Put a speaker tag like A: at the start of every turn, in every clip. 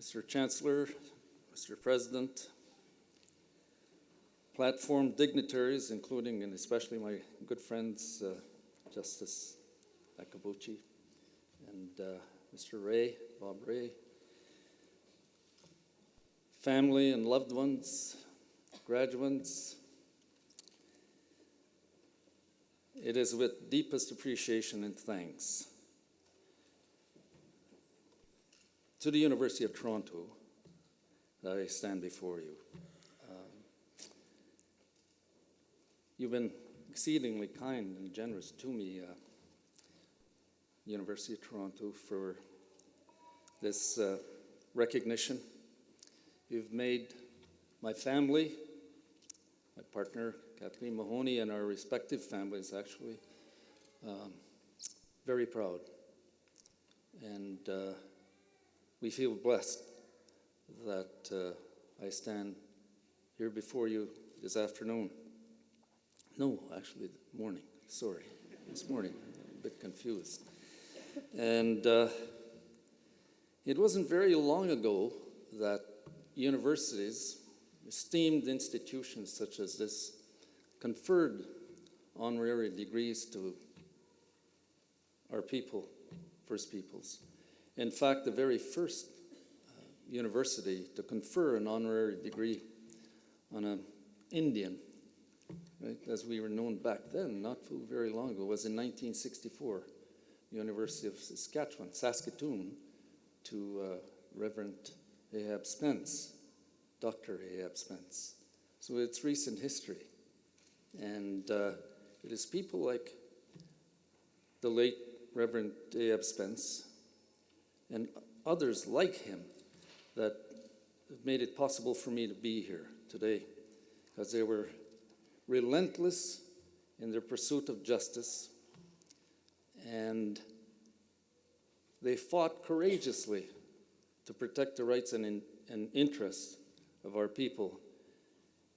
A: Mr. Chancellor, Mr. President, platform dignitaries, including and especially my good friends, Justice Akabuchi and Mr. Ray, Bob Ray, family and loved ones, graduates, it is with deepest appreciation and thanks to the University of Toronto that I stand before you. You've been exceedingly kind and generous to me, University of Toronto, for this recognition. You've made my family, my partner Kathleen Mahoney, and our respective families actually very proud. And we feel blessed that I stand here before you this afternoon. No, actually, morning. Sorry, this morning. I'm a bit confused. And it wasn't very long ago that universities, esteemed institutions such as this, conferred honorary degrees to our people, First Peoples. In fact, the very first university to confer an honorary degree on an Indian, right, as we were known back then, not very long ago, was in 1964, University of Saskatoon, to Reverend Ahab Spence, Dr. Ahab Spence. So it's recent history. And it is people like the late Reverend Ahab Spence and others like him that have made it possible for me to be here today, because they were relentless in their pursuit of justice, and they fought courageously to protect the rights and interests of our people.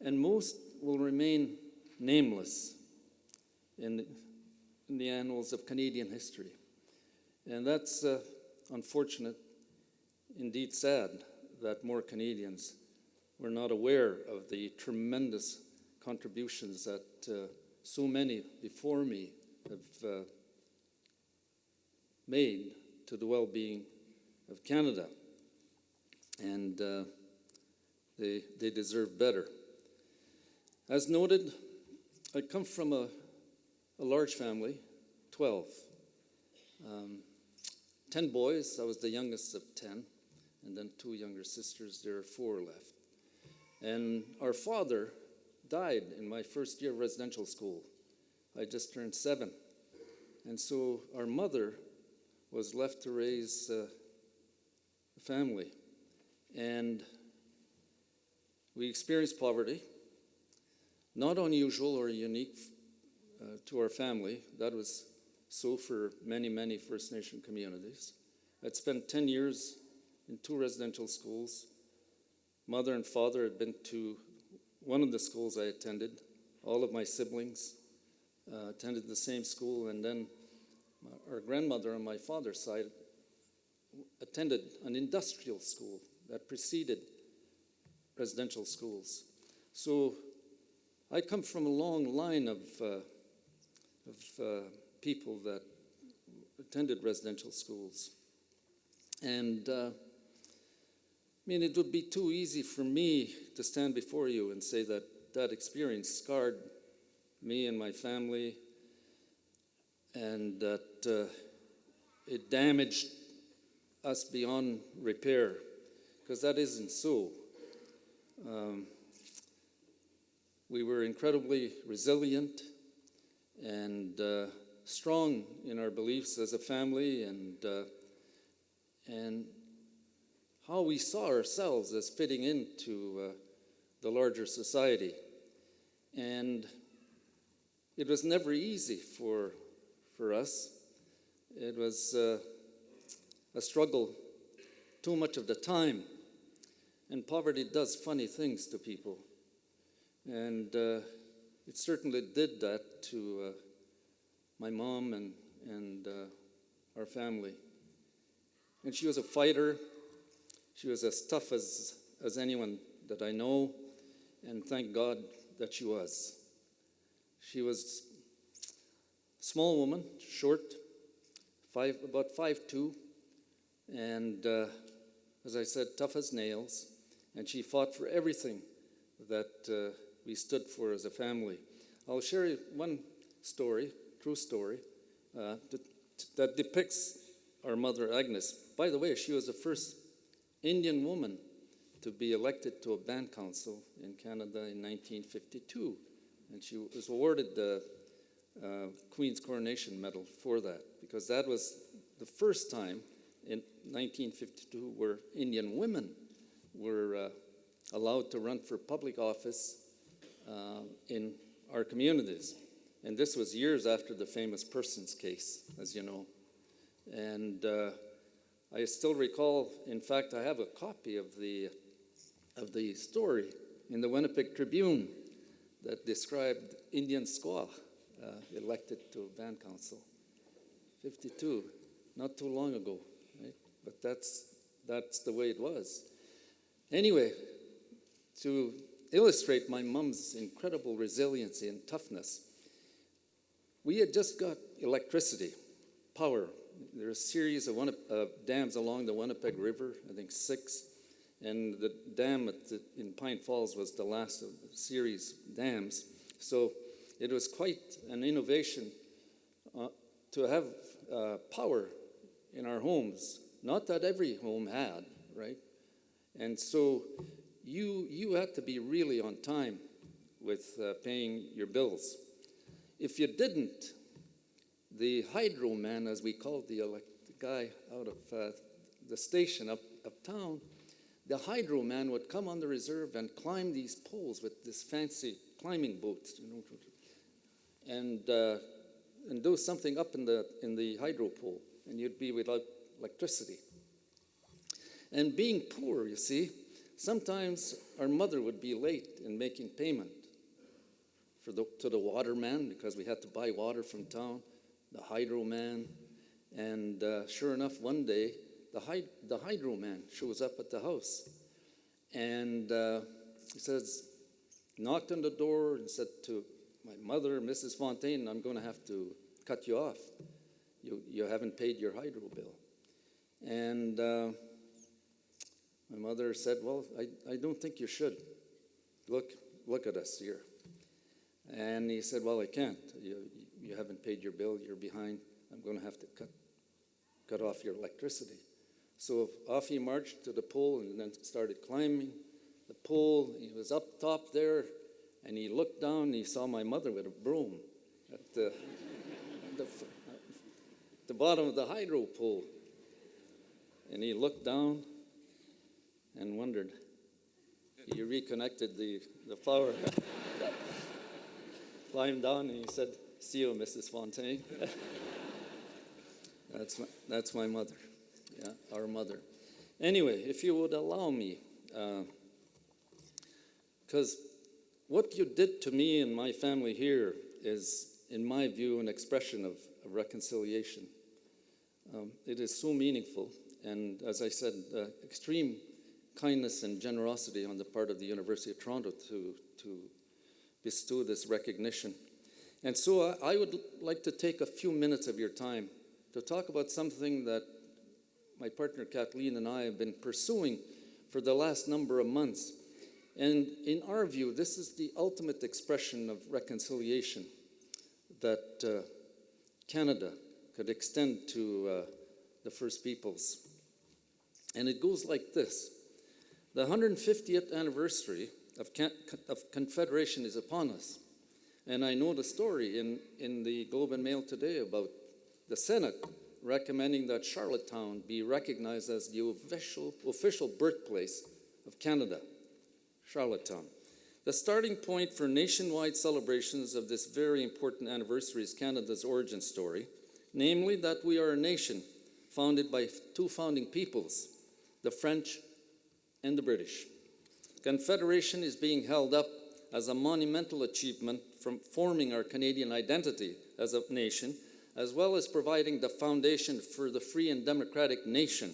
A: And most will remain nameless in the annals of Canadian history. And that's unfortunate, indeed sad, that more Canadians were not aware of the tremendous contributions that so many before me have made to the well-being of Canada. And they deserve better. As noted, I come from a large family, 12. 10 boys, I was the youngest of 10, and then 2 younger sisters, there are 4 left. And our father died in my first year of residential school. I just turned 7. And so our mother was left to raise a family. And we experienced poverty, not unusual or unique to our family. That was so for many, many First Nation communities. I'd spent 10 years in 2 residential schools. Mother and father had been to one of the schools I attended. All of my siblings attended the same school, and then our grandmother on my father's side attended an industrial school that preceded residential schools. So I come from a long line of people that attended residential schools. And I mean, it would be too easy for me to stand before you and say that that experience scarred me and my family, and that it damaged us beyond repair, because that isn't so. We were incredibly resilient and strong in our beliefs as a family, and how we saw ourselves as fitting into the larger society. And it was never easy for us. It was a struggle too much of the time. And poverty does funny things to people. And it certainly did that to my mom and our family. And she was a fighter. She was as tough as anyone that I know, and thank God that she was. She was a small woman, short, about 5'2", and as I said, tough as nails, and she fought for everything that we stood for as a family. I'll share you one story, true story, that depicts our mother Agnes. By the way, she was the first Indian woman to be elected to a band council in Canada in 1952, and she was awarded the Queen's Coronation Medal for that, because that was the first time in 1952 where Indian women were allowed to run for public office in our communities. And this was years after the famous Persons case, as you know. And I still recall, in fact, I have a copy of the story in the Winnipeg Tribune that described Indian squaw elected to a band council. 52, not too long ago, right? But that's the way it was. Anyway, to illustrate my mom's incredible resiliency and toughness, we had just got electricity, power. There are a series of dams along the Winnipeg River, I think 6, and the dam in Pine Falls was the last of the series of dams. So it was quite an innovation to have power in our homes. Not that every home had, right? And so you had to be really on time with paying your bills. If you didn't, the hydro man, as we called the guy out of the station uptown, the hydro man would come on the reserve and climb these poles with this fancy climbing boots, you know, and do something up in the hydro pole, and you'd be without electricity. And being poor, you see, sometimes our mother would be late in making payment to the water man, because we had to buy water from town, the hydro man, and sure enough, one day, the hydro man shows up at the house, and he says, knocked on the door and said to my mother, Mrs. Fontaine, I'm going to have to cut you off. You haven't paid your hydro bill. And my mother said, well, I don't think you should. Look at us here. And he said, well, I can't. You haven't paid your bill. You're behind. I'm going to have to cut off your electricity. So off he marched to the pole and then started climbing the pole. He was up top there, and he looked down and he saw my mother with a broom at the bottom of the hydro pole. And he looked down and wondered. He reconnected the power. Climbed down and he said, see you, Mrs. Fontaine. That's my mother. Yeah, our mother. Anyway, if you would allow me, because what you did to me and my family here is, in my view, an expression of reconciliation. It is so meaningful, and as I said, extreme kindness and generosity on the part of the University of Toronto to bestow this recognition. And so I would like to take a few minutes of your time to talk about something that my partner Kathleen and I have been pursuing for the last number of months. And in our view, this is the ultimate expression of reconciliation that Canada could extend to the First Peoples. And it goes like this. The 150th anniversary of Confederation is upon us. And I know the story in the Globe and Mail today about the Senate recommending that Charlottetown be recognized as the official birthplace of Canada, Charlottetown. The starting point for nationwide celebrations of this very important anniversary is Canada's origin story, namely that we are a nation founded by two founding peoples, the French and the British. Confederation is being held up as a monumental achievement from forming our Canadian identity as a nation, as well as providing the foundation for the free and democratic nation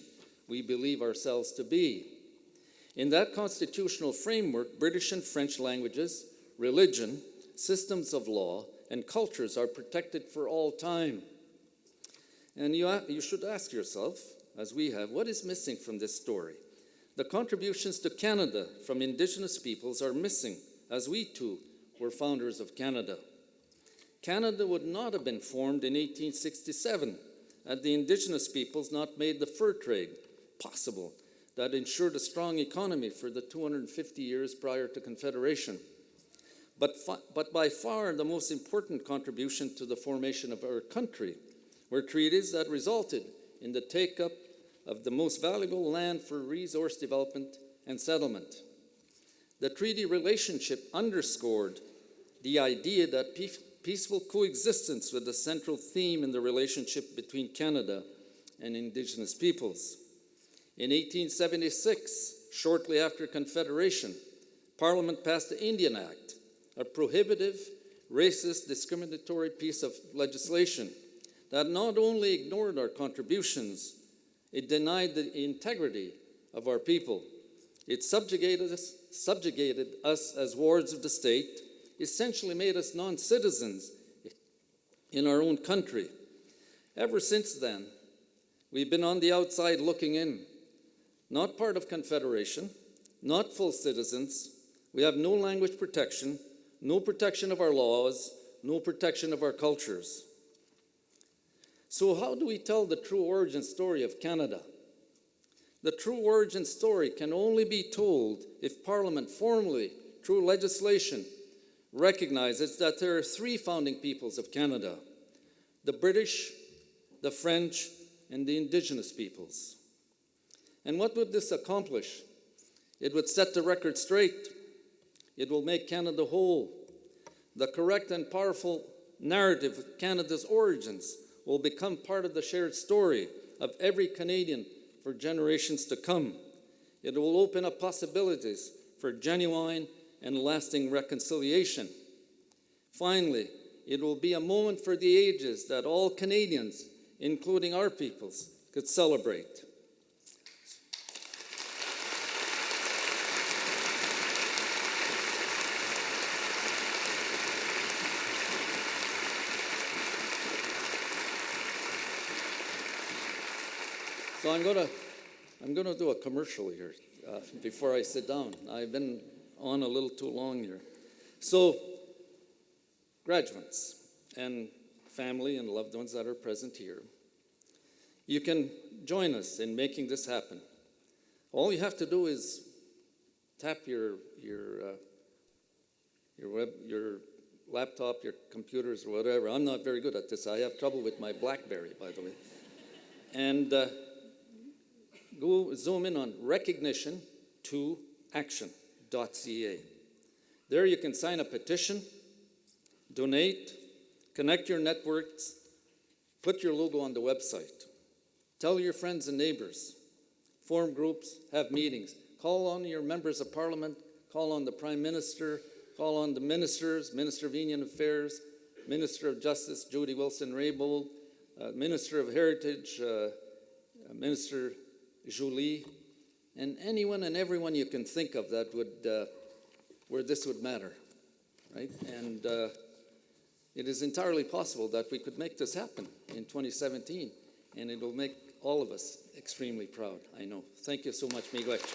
A: we believe ourselves to be. In that constitutional framework, British and French languages, religion, systems of law, and cultures are protected for all time. And you should ask yourself, as we have, what is missing from this story? The contributions to Canada from Indigenous peoples are missing, as we too were founders of Canada. Canada would not have been formed in 1867 had the Indigenous peoples not made the fur trade possible that ensured a strong economy for the 250 years prior to Confederation. But by far the most important contribution to the formation of our country were treaties that resulted in the take-up of the most valuable land for resource development and settlement. The treaty relationship underscored the idea that peaceful coexistence was the central theme in the relationship between Canada and Indigenous peoples. In 1876, shortly after Confederation, Parliament passed the Indian Act, a prohibitive, racist, discriminatory piece of legislation that not only ignored our contributions, it denied the integrity of our people. It subjugated us as wards of the state, essentially made us non-citizens in our own country. Ever since then, we've been on the outside looking in, not part of Confederation, not full citizens. We have no language protection, no protection of our laws, no protection of our cultures. So how do we tell the true origin story of Canada? The true origin story can only be told if Parliament formally, through legislation, recognizes that there are three founding peoples of Canada: the British, the French, and the Indigenous peoples. And what would this accomplish? It would set the record straight. It will make Canada whole. The correct and powerful narrative of Canada's origins will become part of the shared story of every Canadian for generations to come. It will open up possibilities for genuine and lasting reconciliation. Finally, it will be a moment for the ages that all Canadians, including our peoples, could celebrate. So I'm going to do a commercial here before I sit down. I've been on a little too long here. So, graduates and family and loved ones that are present here, you can join us in making this happen. All you have to do is tap your laptop, your computers, or whatever. I'm not very good at this. I have trouble with my BlackBerry, by the way. And go zoom in on recognition2action.ca. There you can sign a petition, donate, connect your networks, put your logo on the website. Tell your friends and neighbors, form groups, have meetings. Call on your members of Parliament, call on the Prime Minister, call on the ministers, Minister of Indian Affairs, Minister of Justice, Judy Wilson-Raybould, Minister of Heritage, Minister Jolie, and anyone and everyone you can think of that would, where this would matter, right? And it is entirely possible that we could make this happen in 2017, and it will make all of us extremely proud, I know. Thank you so much, Miigwech.